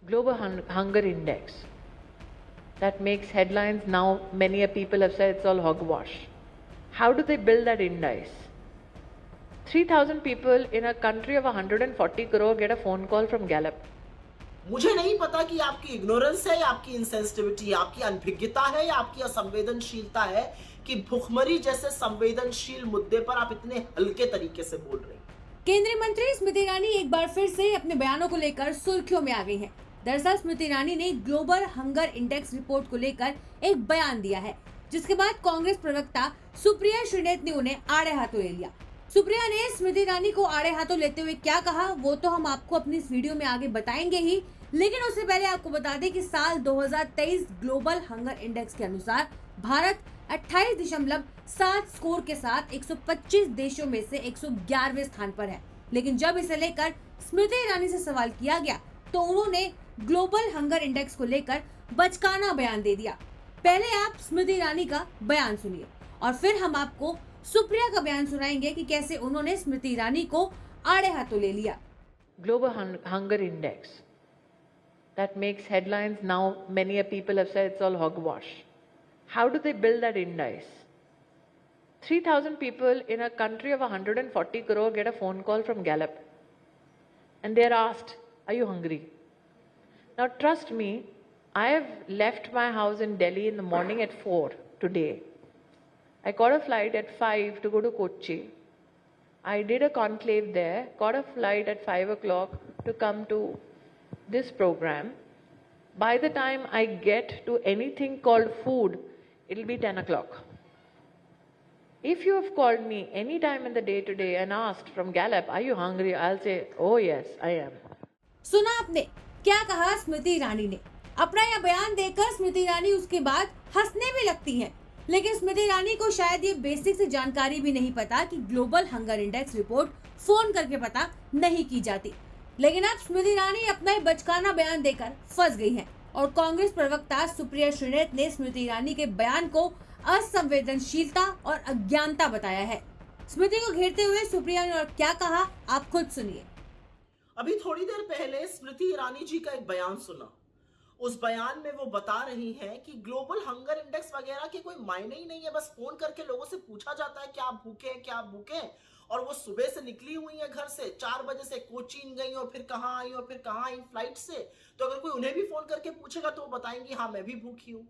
Global Hunger Index that makes headlines now. Many people have said it's all hogwash. How do they build that index? 3,000 people in a country of 140 crore get a phone call from Gallup. मुझे नहीं पता कि आपकी ignorance है या आपकी insensitivity, आपकी अनभिज्ञता है या आपकी असंवेदनशीलता है कि भुखमरी जैसे संवेदनशील मुद्दे पर आप इतने हल्के तरीके से बोल रही हैं। केंद्रीय मंत्री स्मृति ईरानी एक बार फिर से अपने बयानों को लेकर सुर्खियों में आ गई हैं। दरअसल स्मृति ईरानी ने ग्लोबल हंगर इंडेक्स रिपोर्ट को लेकर एक बयान दिया है, जिसके बाद कांग्रेस प्रवक्ता सुप्रिया श्रीनेत ने उन्हें आड़े हाथों ले लिया। सुप्रिया ने स्मृति ईरानी को आड़े हाथों लेते हुए क्या कहा, वो तो हम आपको अपनी इस वीडियो में आगे बताएंगे ही, लेकिन उससे पहले आपको बता दें कि साल 2023 ग्लोबल हंगर इंडेक्स के अनुसार भारत 28.7 स्कोर के साथ 125 देशों में से 111वें स्थान पर है। लेकिन जब इसे लेकर स्मृति ईरानी से सवाल किया गया तो उन्होंने ग्लोबल हंगर इंडेक्स को लेकर बचकाना बयान दे दिया। पहले आप स्मृति ईरानी का बयान सुनिए और फिर हम आपको सुप्रिया का बयान सुनाएंगे कि कैसे उन्होंने स्मृति ईरानी को आड़े हाथों ले लिया। Global Hunger Index that makes headlines now. Many people have said it's all hogwash. How do they build that index? 3,000 people in a country of 140 crore get a phone call from Gallup and they are asked, are you hungry? Now trust me, I have left my house in Delhi in the morning at 4 today. I caught a flight at 5 to go to Kochi. I did a conclave there, caught a flight at 5 o'clock to come to this program. By the time I get to anything called food, it'll be 10 o'clock. If you have called me any time in the day today and asked from Gallup, are you hungry? I'll say, oh yes, I am. सुना आपने क्या कहा स्मृति ईरानी ने? अपना यह बयान देकर स्मृति ईरानी उसके बाद हंसने भी लगती हैं। लेकिन स्मृति ईरानी को शायद ये बेसिक से जानकारी भी नहीं पता कि global hunger index report phone करके पता नहीं की जाती। लेकिन अब स्मृति ईरानी अपना ही बचकाना बयान देकर फंस गई हैं और कांग्रेस प्रवक्ता सुप्रिया श्रीनेत ने स्मृति ईरानी के बयान को असंवेदनशीलता और अज्ञानता बताया है। स्मृति को घेरते हुए सुप्रिया ने और क्या कहा, आप खुद सुनिए। अभी थोड़ी देर पहले स्मृति ईरानी जी का एक बयान सुना। उस बयान में वो बता रही हैं कि ग्लोबल हंगर इंडेक्स वगैरह के कोई मायने ही नहीं है, बस फोन करके लोगों से पूछा जाता है क्या आप भूखे हैं, क्या आप भूखे हैं। और वो सुबह से निकली हुई है घर से, 4 बजे से कोचीन गई और फिर कहाँ आई और फिर कहाँ आई फ्लाइट से। तो अगर कोई उन्हें भी फोन करके पूछेगा तो वो बताएंगी हाँ मैं भी भूखी हूं।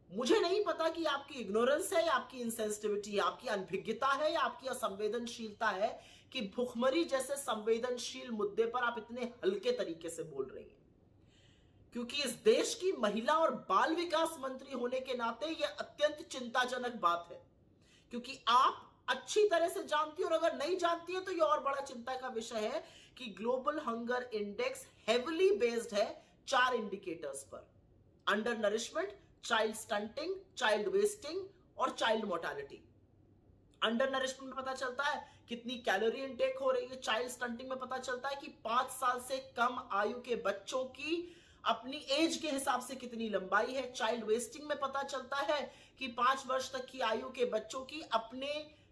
मुझे नहीं पता कि आपकी इग्नोरेंस है या आपकी इनसेंसिटिविटी, आपकी अनभिज्ञता है या आपकी असंवेदनशीलता है कि भुखमरी जैसे संवेदनशील मुद्दे पर आप इतने हल्के तरीके से बोल रही हैं। क्योंकि इस देश की महिला और बाल विकास मंत्री होने के नाते यह अत्यंत चिंताजनक बात है, क्योंकि आप अच्छी तरह से जानती हो और अगर नहीं जानती है तो यह और बड़ा चिंता का विषय है कि global hunger index heavily based है 4 इंडिकेटर्स पर: under nourishment, child stunting, child wasting और चाइल्ड मोर्टालिटी। अंडर नरिशमेंट में पता चलता है कितनी कैलोरी इनटेक हो रही है, चाइल्ड स्टंटिंग में पता चलता है कि 5 साल से कम आयु के बच्चों की अपनी एज के हिसाब से कितनी लंबाई है, चाइल्ड वेस्टिंग में पता चलता है कि 5 वर्ष तक की आयु के बच्चों की अपने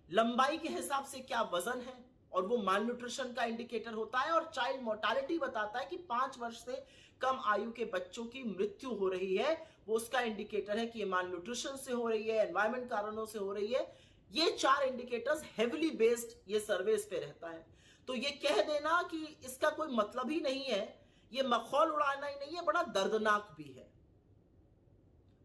लंबाई के हिसाब से क्या वजन है और वो माल न्यूट्रिशन का इंडिकेटर होता है। और चाइल्ड मोर्टालिटी बताता है कि 5 वर्ष से कम आयु के बच्चों की मृत्यु हो रही है, वो उसका इंडिकेटर है कि ये माल न्यूट्रिशन से हो रही है, एनवायरमेंट कारणों से हो रही है। ये 4 इंडिकेटर्स हेविली बेस्ड ये सर्वेस पे रहता है। तो ये कह देना कि इसका कोई मतलब ही नहीं है, ये मखौल उड़ाना ही नहीं है, बड़ा दर्दनाक भी है।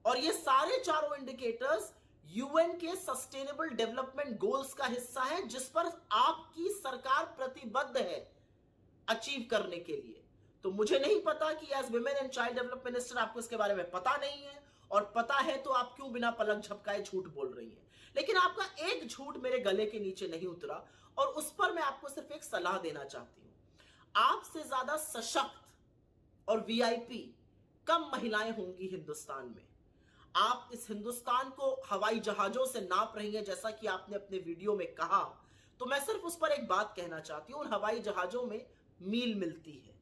और ये सारे चारों इंडिकेटर्स यूएन के सस्टेनेबल डेवलपमेंट गोल्स का हिस्सा है, जिस पर आपकी सरकार प्रतिबद्ध है अचीव करने के लिए। तो मुझे नहीं पता कि as women and child development minister आपको इसके बारे में पता नहीं है, और पता है तो आप क्यों बिना पलक झपकाए झूठ बोल रही हैं। लेकिन आपका एक झूठ मेरे गले के नीचे नहीं उतरा और उस पर मैं आपको सिर्फ एक सलाह देना चाहती हूं। आपसे ज्यादा सशक्त और वीआईपी कम महिलाएं होंगी हिंदुस्तान में। आप इस हिंदुस्तान को हवाई जहाजों से नाप रही हैं, जैसा कि आपने अपने वीडियो में कहा। तो मैं सिर्फ उस पर एक बात कहना चाहती हूं, उन हवाई जहाजों में मील मिलती है,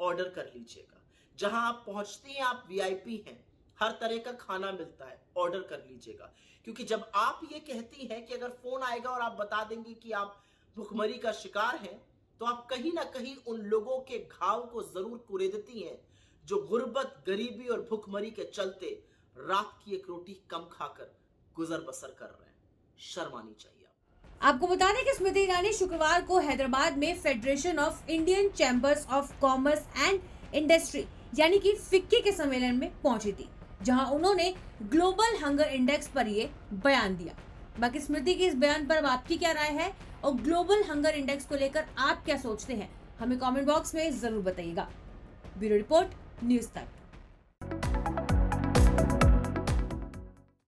ऑर्डर कर लीजिएगा। जहां आप पहुंचती हैं आप वीआईपी हैं, हर तरह का खाना मिलता है, ऑर्डर कर लीजिएगा। क्योंकि जब आप ये कहती हैं कि अगर फोन आएगा और आप बता देंगे कि आप भुखमरी का शिकार हैं, तो आप कहीं ना कहीं उन लोगों के घाव को जरूर कुरेदती हैं जो गुर्बत, गरीबी और भूखमरी के चलते रात की एक रोटी कम खाकर गुजर बसर कर रहे हैं। शर्म आनी चाहिए। आपको बता दें कि स्मृति ईरानी शुक्रवार को हैदराबाद में federation of Indian chambers of commerce and industry यानी कि फिक्की के सम्मेलन में पहुंची थी, जहां उन्होंने ग्लोबल हंगर इंडेक्स पर ये बयान दिया। बाकी स्मृति के इस बयान पर अब आपकी क्या राय है और ग्लोबल हंगर इंडेक्स को लेकर आप क्या सोचते हैं, हमें कमेंट बॉक्स में जरूर बताइएगा। ब्यूरो रिपोर्ट, न्यूज़ तक।